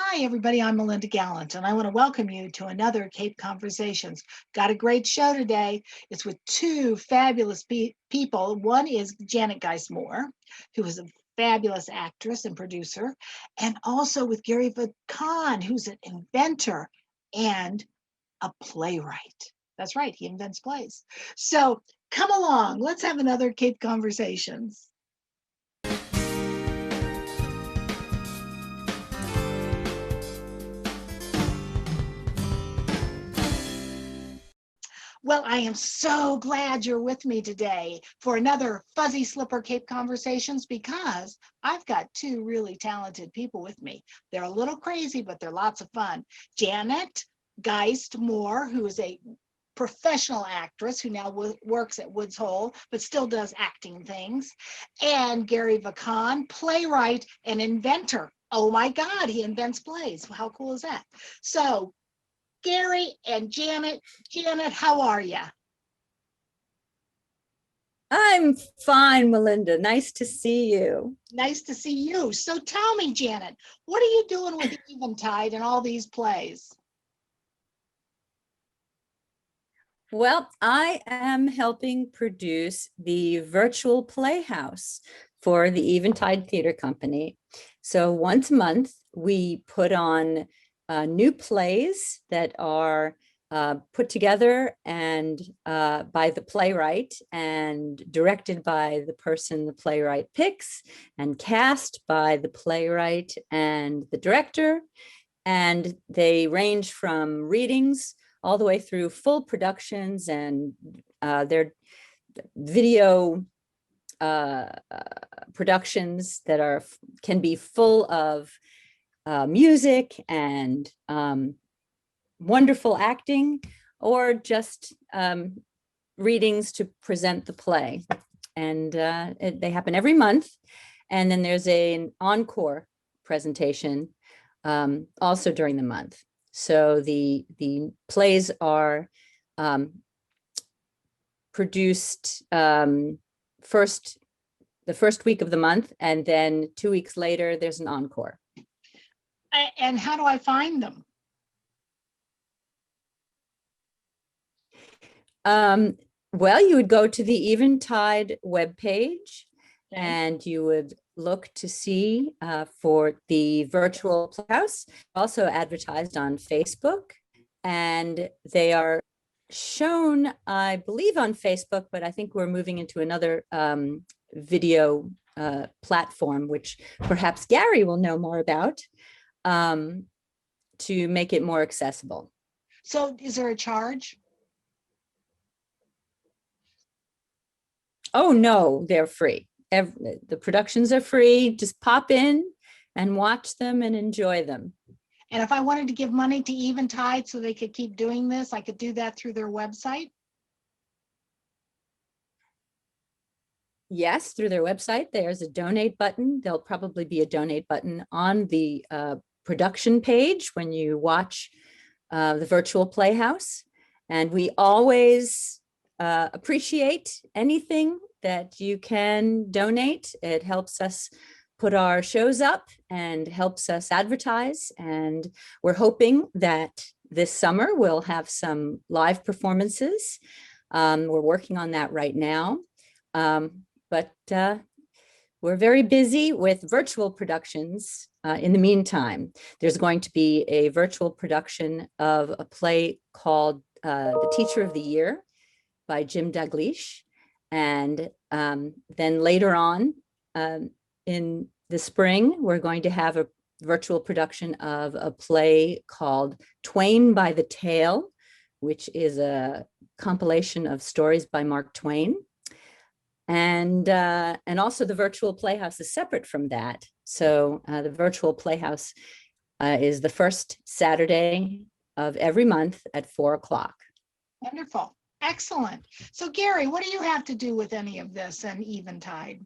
Hi, everybody. I'm Melinda Gallant, and I want to welcome you to another Cape Conversations. Got a great show today. It's with two fabulous people. One is Janet Geismore, who is a fabulous actress and producer, and also with Gary Khan, who's an inventor and a playwright. That's right, he invents plays. So come along. Let's have another Cape Conversations. Well, I am so glad you're with me today for another Fuzzy Slipper Cape Conversations because I've got two really talented people with me. They're a little crazy, but they're lots of fun. Janet Geist Moore, who is a professional actress who now works at Woods Hole, but still does acting things, and Gary Vacan, playwright and inventor. Oh my God, he invents plays. How cool is that? So Gary and Janet. Janet, how are you? I'm fine, Melinda. Nice to see you. Nice to see you. So tell me, Janet, what are you doing with Eventide and all these plays? Well, I am helping produce the virtual playhouse for the Eventide Theater Company. So once a month, we put on new plays that are put together and by the playwright and directed by the person the playwright picks and cast by the playwright and the director. And they range from readings all the way through full productions, and their video productions that can be full of music and wonderful acting, or just readings to present the play. And they happen every month. And then there's an encore presentation also during the month. So the plays are produced the first week of the month, and then 2 weeks later, there's an encore. And how do I find them? Well, you would go to the Eventide webpage, okay, and you would look to see for the virtual playhouse. Also advertised on Facebook, and they are shown, I believe, on Facebook, but I think we're moving into another video platform, which perhaps Gary will know more about, to make it more accessible. So is there a charge? Oh, no, they're free. The productions are free. Just pop in and watch them and enjoy them. And if I wanted to give money to Eventide so they could keep doing this, I could do that through their website? Yes, through their website. There's a donate button. There'll probably be a donate button on the production page when you watch the virtual playhouse. And we always appreciate anything that you can donate. It helps us put our shows up and helps us advertise. And we're hoping that this summer we'll have some live performances. We're working on that right now. But we're very busy with virtual productions. In the meantime, there's going to be a virtual production of a play called The Teacher of the Year by Jim Dalglish. And then later on in the spring, we're going to have a virtual production of a play called Twain by the Tale, which is a compilation of stories by Mark Twain. And also the virtual playhouse is separate from that. So the virtual playhouse is the first Saturday of every month at 4 o'clock. Wonderful. Excellent. So Gary, what do you have to do with any of this and Eventide?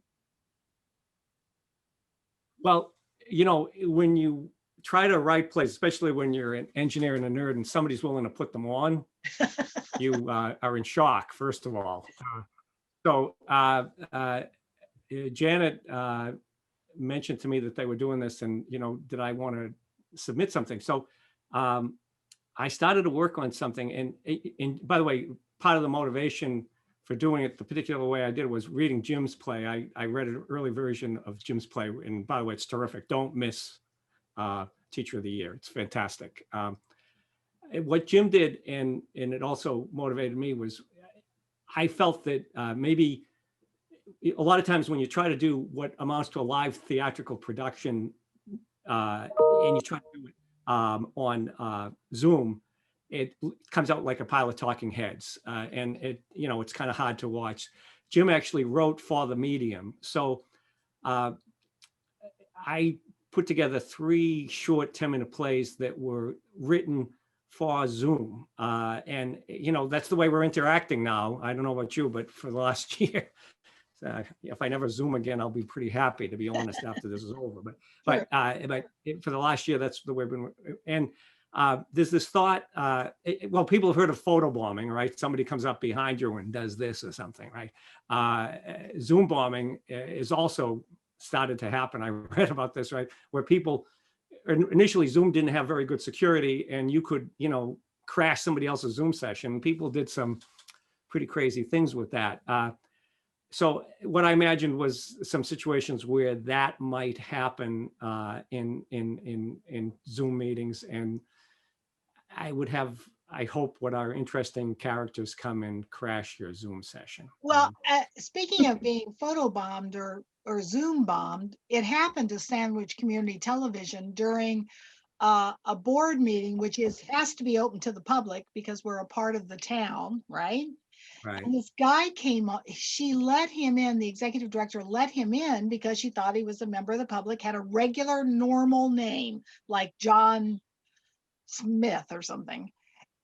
Well, you know, when you try to write plays, especially when you're an engineer and a nerd and somebody's willing to put them on, you are in shock, first of all. So Janet mentioned to me that they were doing this, and, you know, did I want to submit something. So I started to work on something, and by the way, part of the motivation for doing it the particular way I did was reading Jim's play. I read an early version of Jim's play, and by the way, it's terrific. Don't miss Teacher of the Year. It's fantastic. What Jim did, and it also motivated me, was I felt that maybe a lot of times when you try to do what amounts to a live theatrical production, and you try to do it on Zoom, it comes out like a pile of talking heads, and it's kind of hard to watch. Jim actually wrote for the medium, so I put together 3 short 10-minute plays that were written for Zoom, and that's the way we're interacting now. I don't know about you, but for the last year, if I never Zoom again, I'll be pretty happy, to be honest, after this is over. But for the last year, that's the way we've been. And there's this thought. Well, people have heard of photobombing, right? Somebody comes up behind you and does this or something, right? Zoom bombing is also started to happen. I read about this, right, where people initially Zoom didn't have very good security, and you could, crash somebody else's Zoom session. People did some pretty crazy things with that. So what I imagined was some situations where that might happen in Zoom meetings, and I hope what are interesting characters come and crash your Zoom session. Well, speaking of being photobombed or Zoom bombed, it happened to Sandwich Community Television during a board meeting, which has to be open to the public because we're a part of the town, right? Right. And this guy came up, she let him in, the executive director let him in because she thought he was a member of the public, had a regular normal name like John Smith or something.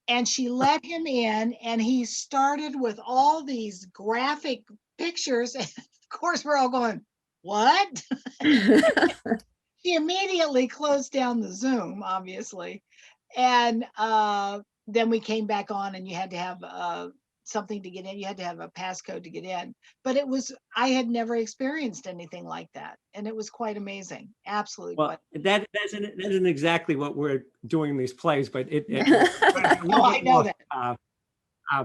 And she let him in, and he started with all these graphic pictures. And of course, we're all going, what? He immediately closed down the Zoom, obviously. And then we came back on, and you had to have something to get in. You had to have a passcode to get in. But I had never experienced anything like that. And it was quite amazing. Absolutely. Well, that isn't exactly what we're doing in these plays, but it oh, I know that.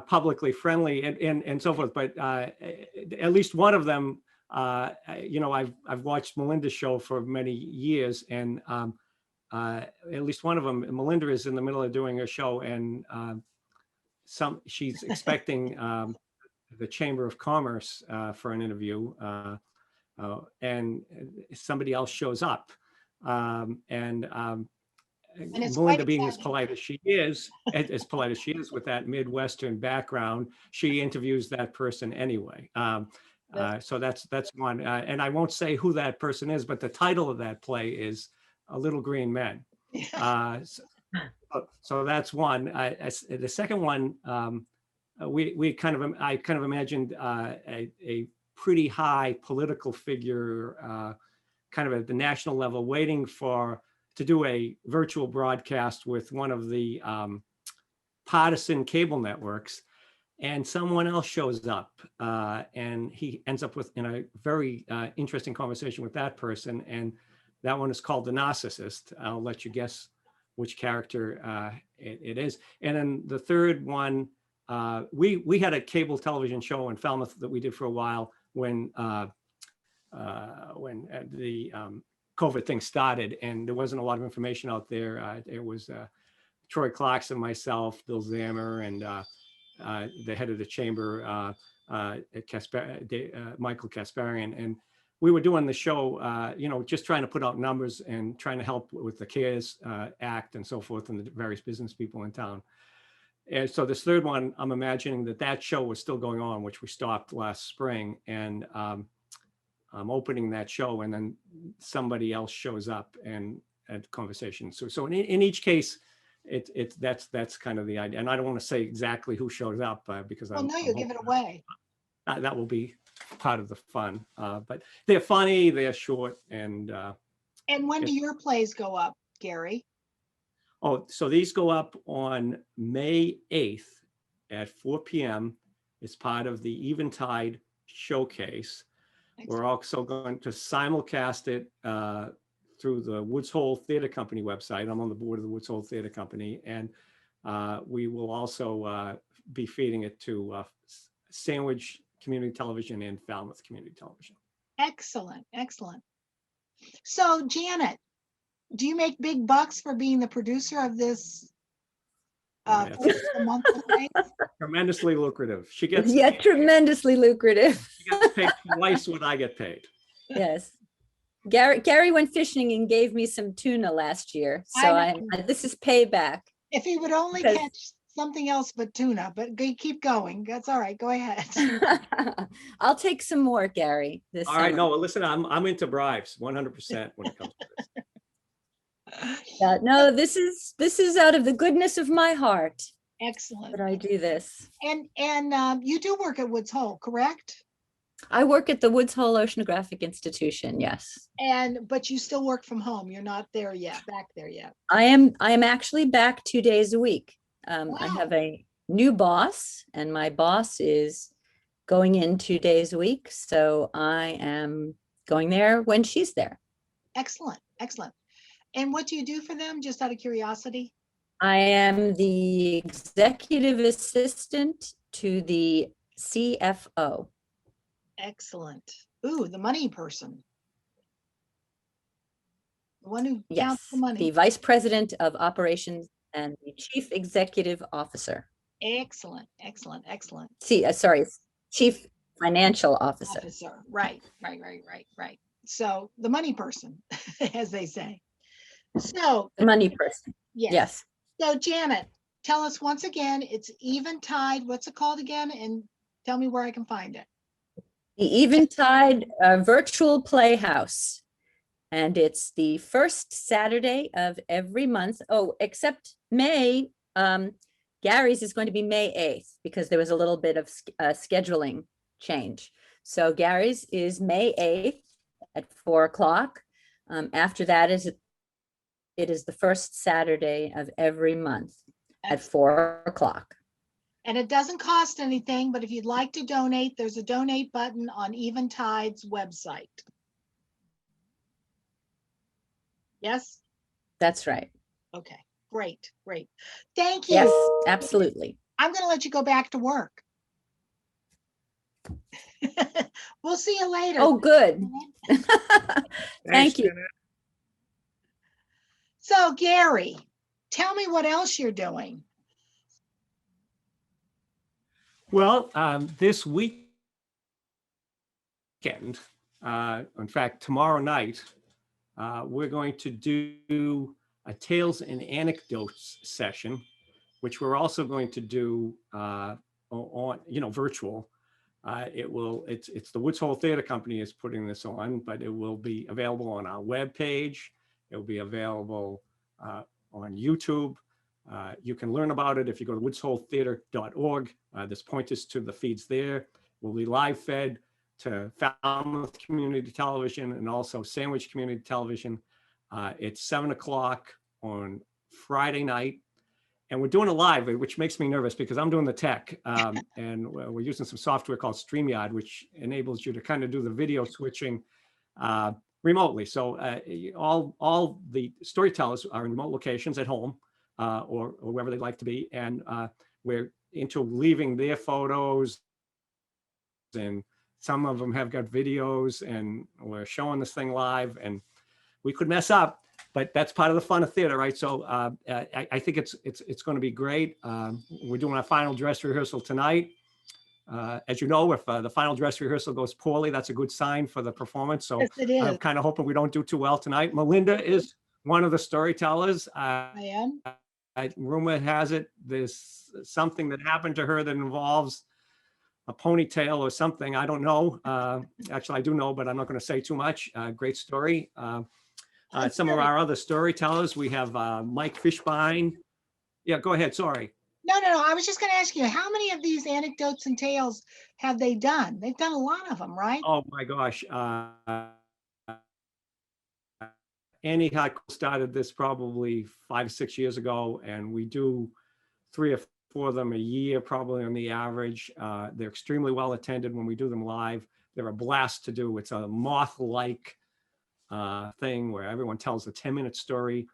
Publicly friendly and so forth. But at least one of them, I've watched Melinda's show for many years, and at least one of them, Melinda is in the middle of doing a show, and she's expecting the Chamber of Commerce for an interview, and somebody else shows up, and Melinda, being as polite as she is, with that Midwestern background, she interviews that person anyway. So that's one, and I won't say who that person is, but the title of that play is Little Green Men. So that's one. The second one, I kind of imagined a pretty high political figure, kind of at the national level, waiting to do a virtual broadcast with one of the partisan cable networks, and someone else shows up, and he ends up in a very interesting conversation with that person, and that one is called The Narcissist. I'll let you guess which character it is. And then the third one, we had a cable television show in Falmouth that we did for a while when the COVID thing started, and there wasn't a lot of information out there. It was Troy Clarkson, myself, Bill Zammer, and the head of the chamber, Michael Kasparian, and we were doing the show, just trying to put out numbers and trying to help with the CARES Act and so forth, and the various business people in town. And so this third one, I'm imagining that show was still going on, which we stopped last spring, and I'm opening that show, and then somebody else shows up and had conversation. So in each case, that's kind of the idea. And I don't want to say exactly who shows up because you'll give it away. That will be part of the fun. But they're funny, they're short, and when do your plays go up, Gary? Oh, so these go up on May 8th at 4 p.m. It's part of the Eventide Showcase. Excellent. We're also going to simulcast it through the Woods Hole Theater Company website. I'm on the board of the Woods Hole Theater Company, and we will also be feeding it to Sandwich Community Television and Falmouth Community Television. Excellent, excellent. So Janet, do you make big bucks for being the producer of this? Yes. Tremendously lucrative. She gets Yeah, tremendously lucrative. she gets paid twice what I get paid. Yes. Gary went fishing and gave me some tuna last year. So this is payback. If he would only Because- catch something else but tuna, but keep going. That's all right. Go ahead. I'll take some more, Gary. This All right, summer. no, listen, I'm into bribes 100% when it comes to this. No, this is out of the goodness of my heart Excellent. that I do this. And you do work at Woods Hole, correct? I work at the Woods Hole Oceanographic Institution. Yes, But you still work from home. You're not there yet, back there yet. I am actually back 2 days a week. I Wow. have a new boss, and my boss is going in 2 days a week. So I am going there when she's there. Excellent, excellent. And what do you do for them, just out of curiosity? I am the executive assistant to the CFO. Excellent. Ooh, the money person. The one who Yes, counts the money. the vice president of operations and the chief executive officer. Excellent, excellent, excellent. Sorry, chief financial officer. Officer, right. So the money person, as they say. So, The money person. Yes. So Janet, tell us once again, it's Eventide. What's it called again? And tell me where I can find it. The Eventide Virtual Playhouse. And it's the first Saturday of every month. Oh, except May. Gary's is going to be May 8th because there was a little bit of scheduling change. So Gary's is May 8th at 4 o'clock. After that it is the first Saturday of every month at 4 o'clock. And it doesn't cost anything, but if you'd like to donate, there's a donate button on Eventide's website. Yes? That's right. Okay, great. Thank you. Yes, absolutely. I'm going to let you go back to work. We'll see you later. Oh, good. Thanks, Thank you. Janet. So Gary, tell me what else you're doing. Well, this weekend, in fact, tomorrow night, we're going to do a Tales and Anecdotes session, which we're also going to do on, virtual. It's the Woods Hole Theater Company is putting this on, but it will be available on our webpage. It will be available on YouTube. You can learn about it if you go to woodsholetheater.org. There's pointers to the feeds there. We'll be live fed to Falmouth Community Television and also Sandwich Community Television. It's 7 o'clock on Friday night. And we're doing it live, which makes me nervous because I'm doing the tech. And we're using some software called StreamYard, which enables you to kind of do the video switching remotely. So all the storytellers are in remote locations at home or wherever they'd like to be. And we're into leaving their photos, and some of them have got videos, and we're showing this thing live, and we could mess up, but that's part of the fun of theater, right? So I think it's going to be great. We're doing our final dress rehearsal tonight. As you know, if the final dress rehearsal goes poorly, that's a good sign for the performance. So Yes, it is. I'm kind of hoping we don't do too well tonight. Melinda is one of the storytellers. I am. Rumor has it there's something that happened to her that involves a ponytail or something. I don't know. Actually, I do know, but I'm not going to say too much. Great story. Some of our other storytellers, we have Mike Fishbein. Yeah, go ahead. Sorry. No. I was just going to ask you, how many of these anecdotes and tales have they done? They've done a lot of them, right? Oh my gosh. Annie Huck started this probably 5 or 6 years ago, and we do 3 or 4 of them a year, probably on the average. They're extremely well attended when we do them live. They're a blast to do. It's a moth-like thing where everyone tells a 10-minute story.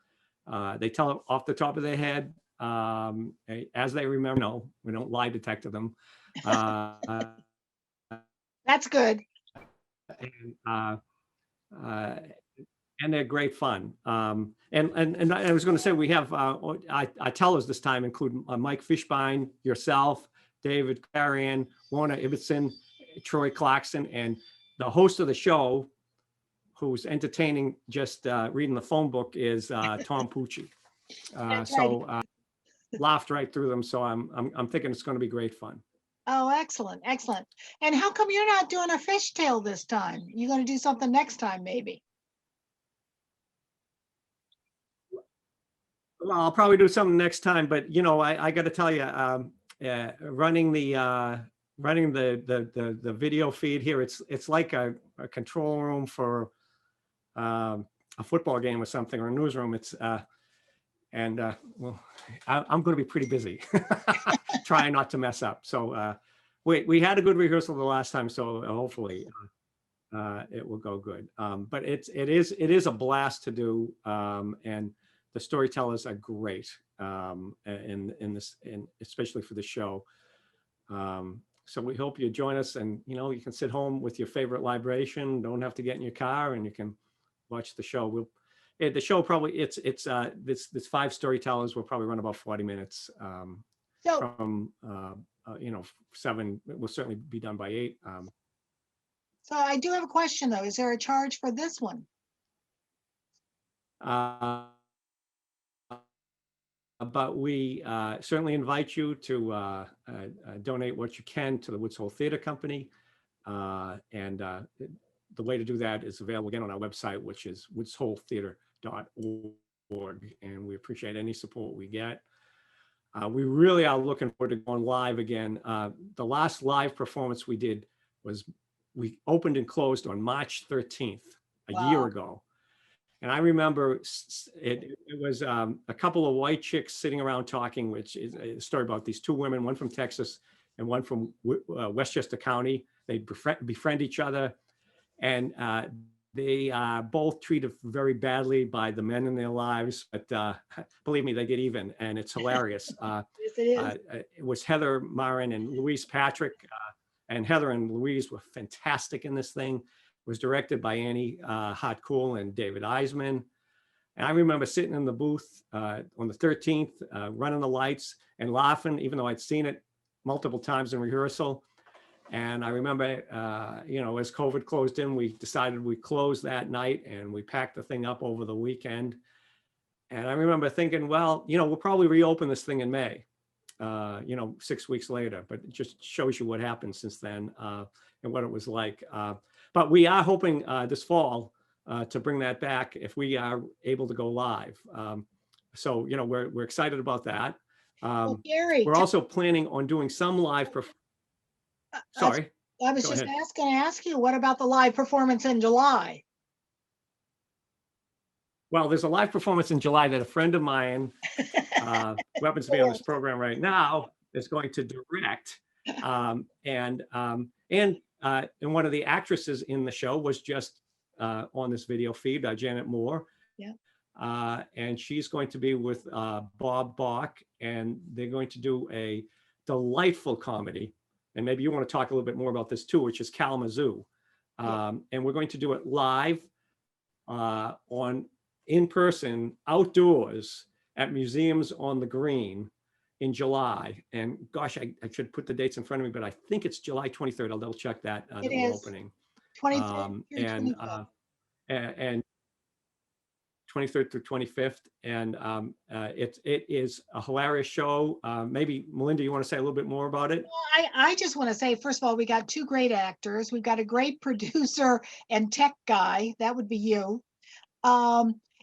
They tell it off the top of their head, as they remember. No, we don't lie detector them. That's good. And, and they're great fun. And I was going to say, we have I tell us this time include Mike Fishbein, yourself, David Clarion, Warner Ibbotson, Troy Clarkson, and the host of the show, who's entertaining just reading the phone book, is Tom Pucci. That's So laughed right through them. So I'm thinking it's going to be great fun. Oh, excellent, excellent. And how come you're not doing a fishtail this time? You're going to do something next time, maybe? Well, I'll probably do something next time, but I got to tell you, running the video feed here, it's like a control room for a football game or something, or a newsroom. It's well, I'm going to be pretty busy trying not to mess up. So we had a good rehearsal the last time, so hopefully it will go good. But it is a blast to do, and the storytellers are great in this, especially for the show. So we hope you join us, and you can sit home with your favorite libration. Don't have to get in your car, and you can watch the show. The show probably this 5 storytellers will probably run about 40 minutes. So, From 7, it will certainly be done by 8. so I do have a question though. Is there a charge for this one? But we certainly invite you to donate what you can to the Woods Hole Theater Company. And the way to do that is available again on our website, which is woodsholetheater.org. And we appreciate any support we get. We really are looking forward to going live again. The last live performance we did was we opened and closed on March 13th, a year ago. And I remember it was a couple of white chicks sitting around talking, which is a story about these 2 women, one from Texas and one from Westchester County. They befriend each other, and they both treated very badly by the men in their lives. But believe me, they get even, and it's hilarious. Yes, it is. It was Heather Marin and Louise Patrick, and Heather and Louise were fantastic in this thing. It was directed by Annie Hart-Cool and David Eisman. And I remember sitting in the booth on the 13th, running the lights and laughing, even though I'd seen it multiple times in rehearsal. And I remember, as COVID closed in, we decided we'd close that night, and we packed the thing up over the weekend. And I remember thinking, well, we'll probably reopen this thing in May, 6 weeks later, but it just shows you what happened since then and what it was like. But we are hoping this fall to bring that back if we are able to go live. So, we're excited about that. Well, Gary, We're also planning on doing some live. Sorry. I was just going to ask you, what about the live performance in July? Well, there's a live performance in July that a friend of mine, who happens to be on this program right now, is going to direct. And one of the actresses in the show was just on this video feed, Janet Moore. Yeah. And she's going to be with Bob Bach, and they're going to do a delightful comedy. And maybe you want to talk a little bit more about this too, which is Kalamazoo. And we're going to do it live in person, outdoors at Museums on the Green in July. And gosh, I should put the dates in front of me, but I think it's July 23rd. I'll double check that. It we're is. opening. 23rd and 23rd through 25th. And it is a hilarious show. Maybe Melinda, you want to say a little bit more about it? Well, I just want to say, first of all, we got 2 great actors. We've got a great producer and tech guy. That would be you.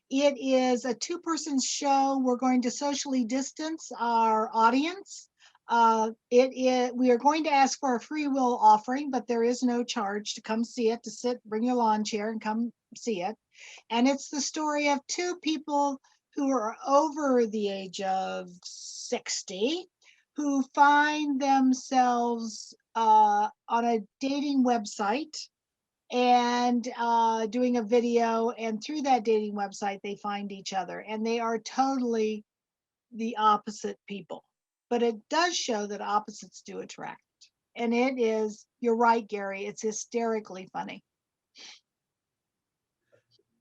It is a 2-person show. We're going to socially distance our audience. We are going to ask for a free will offering, but there is no charge to come see it, to sit, bring your lawn chair and come see it. And it's the story of 2 people who are over the age of 60, who find themselves on a dating website and doing a video. And through that dating website, they find each other, and they are totally the opposite people. But it does show that opposites do attract. And it is, you're right, Gary, it's hysterically funny.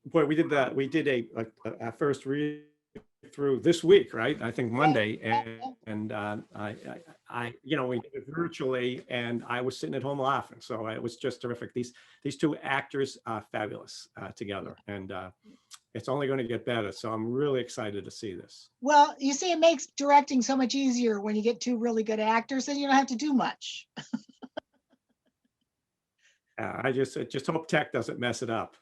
Boy, we did that. We did a first read through this week, right? I think Monday, and we did it virtually, and I was sitting at home laughing. So it was just terrific. These two actors are fabulous together, and it's only going to get better. So I'm really excited to see this. Well, you see, it makes directing so much easier when you get two really good actors, and you don't have to do much. I just hope tech doesn't mess it up.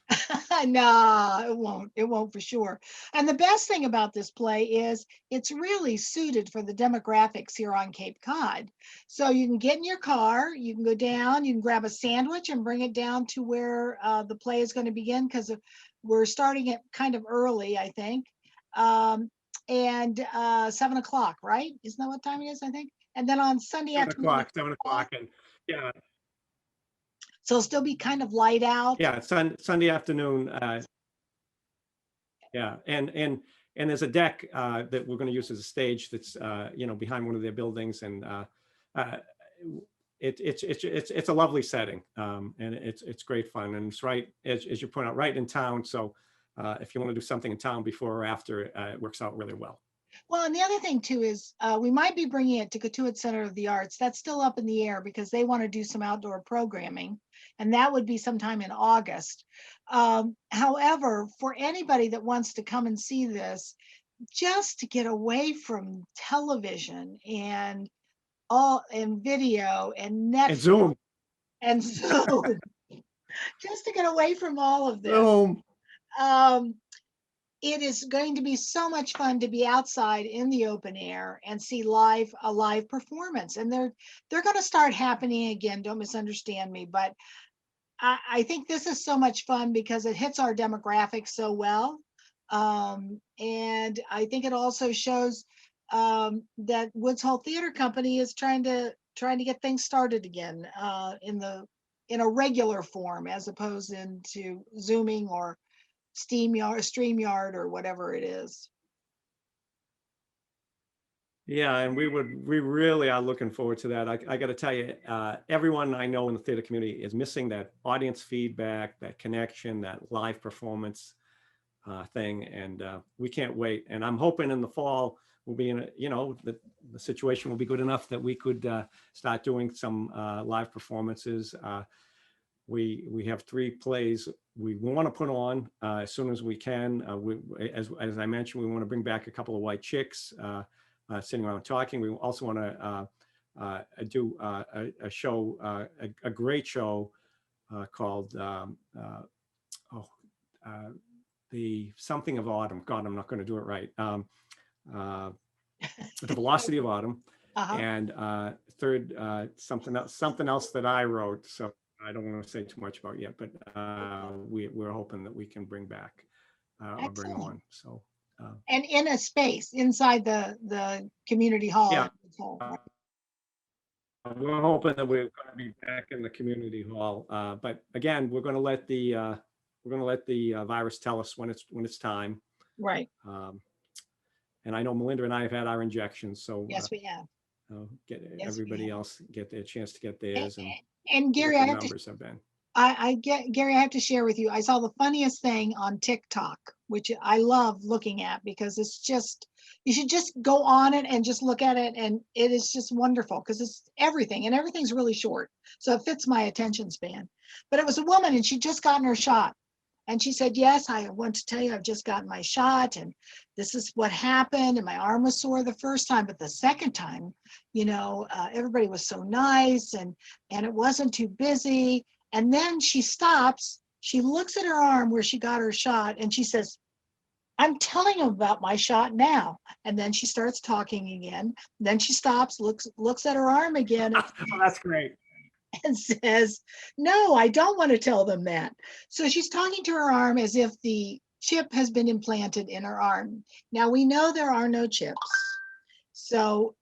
No, it won't. It won't for sure. And the best thing about this play is it's really suited for the demographics here on Cape Cod. So you can get in your car, you can go down, you can grab a sandwich and bring it down to where the play is going to begin, because we're starting it kind of early, I think. And 7 o'clock, right? Isn't that what time it is, I think? And then on Sunday 7 afternoon. o'clock, 7 o'clock, and yeah. So it'll still be kind of light out. Yeah, Sunday afternoon. Yeah, and there's a deck that we're going to use as a stage that's behind one of their buildings, and it's a lovely setting, and it's great fun, and it's right as you point out, right in town. So if you want to do something in town before or after, it works out really well. Well, and the other thing too is we might be bringing it to Cotuit Center of the Arts. That's still up in the air because they want to do some outdoor programming, and that would be sometime in August. However, for anybody that wants to come and see this, just to get away from television and video and Netflix And Zoom. and Zoom, just to get away from all of this. Zoom. It is going to be so much fun to be outside in the open air and see a live performance. And they're going to start happening again. Don't misunderstand me, but I think this is so much fun because it hits our demographics so well. And I think it also shows that Woods Hole Theater Company is trying to get things started again in a regular form, as opposed to Zooming or StreamYard or whatever it is. Yeah, and we really are looking forward to that. I got to tell you, everyone I know in the theater community is missing that audience feedback, that connection, that live performance thing, and we can't wait. And I'm hoping in the fall we'll be in the situation will be good enough that we could start doing some live performances. We have 3 plays we want to put on as soon as we can. As I mentioned, we want to bring back a couple of white chicks sitting around talking. We also want to do a show, a great show called the something of autumn. God, I'm not going to do it right. The Velocity of Autumn, and third something else that I wrote. So I don't want to say too much about yet, but we're hoping that we can bring back or bring on. So and in a space inside the community hall. Yeah. We're hoping that we're going to be back in the community hall, but again, we're going to let the virus tell us when it's time. Right. And I know Melinda and I have had our injections, so yes, we have. Everybody else get their chance to get theirs, and Gary, I have been. Gary, I have to share with you. I saw the funniest thing on TikTok, which I love looking at because it's just, you should just go on it and just look at it, and it is just wonderful because it's everything, and everything's really short, so it fits my attention span. But it was a woman, and she'd just gotten her shot. And she said, yes, I want to tell you, I've just gotten my shot, and this is what happened. And my arm was sore the first time, but the second time, everybody was so nice, and it wasn't too busy. And then she stops, she looks at her arm where she got her shot, and she says, I'm telling him about my shot now. And then she starts talking again. Then she stops, looks at her arm again. Oh, that's great. And says, no, I don't want to tell them that. So she's talking to her arm as if the chip has been implanted in her arm. Now we know there are no chips. So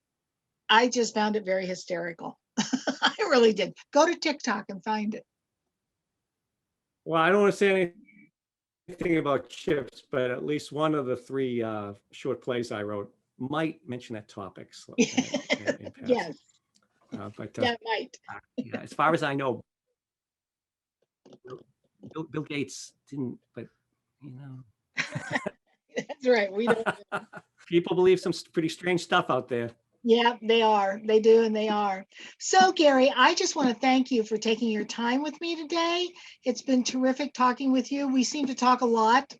I just found it very hysterical. I really did. Go to TikTok and find it. Well, I don't want to say anything about chips, but at least one of the three short plays I wrote might mention that topic. In passing. Yes, But that might. yeah, as far as I know, Bill Gates didn't, but you know, That's right. We don't. people believe some pretty strange stuff out there. Yeah, they are. They do, and they are. So, Gary, I just want to thank you for taking your time with me today. It's been terrific talking with you. We seem to talk a lot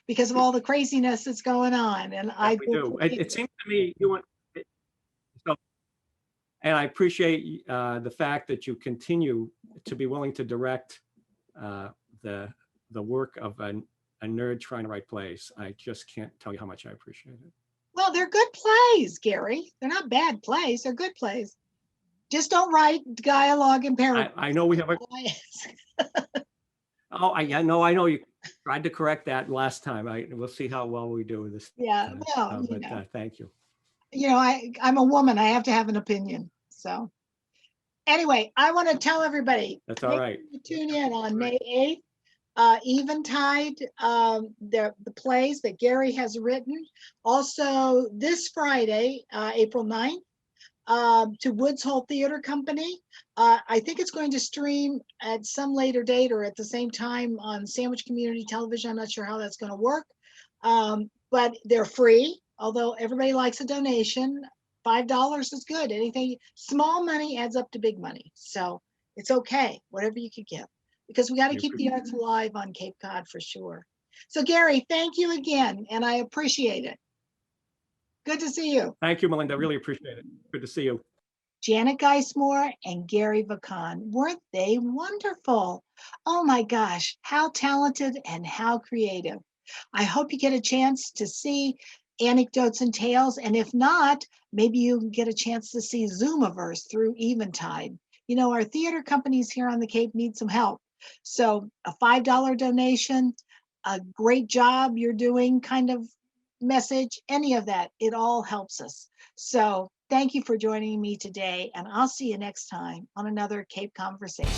because of all the craziness that's going on, and I We do do. appreciate It seems to me you want. So, and I appreciate the fact that you continue to be willing to direct the work of a nerd trying to write plays. I just can't tell you how much I appreciate it. Well, they're good plays, Gary. They're not bad plays. They're good plays. Just don't write dialogue and paragraphs. I know we have a. Oh, I know you tried to correct that last time. We'll see how well we do with this. Yeah, well, but thank you. I'm a woman. I have to have an opinion. So anyway, I want to tell everybody. That's all right. Tune in on May 8th. Eventide, the plays that Gary has written. Also this Friday, April 9th, to Woods Hole Theater Company. I think it's going to stream at some later date or at the same time on Sandwich Community Television. I'm not sure how that's going to work, but they're free, although everybody likes a donation. $5 is good. Anything, small money adds up to big money. So it's okay, whatever you could give, because we got to keep the arts alive on Cape Cod for sure. So Gary, thank you again, and I appreciate it. Good to see you. Thank you, Melinda. Really appreciate it. Good to see you. Janet Geismore and Gary Vacan. Weren't they wonderful? Oh my gosh, how talented and how creative. I hope you get a chance to see Anecdotes and Tales, and if not, maybe you can get a chance to see Zoomaverse through Eventide. You know, our theater companies here on the Cape need some help. So a $5 donation, a great job you're doing kind of message, any of that, it all helps us. So thank you for joining me today, and I'll see you next time on another Cape Conversation.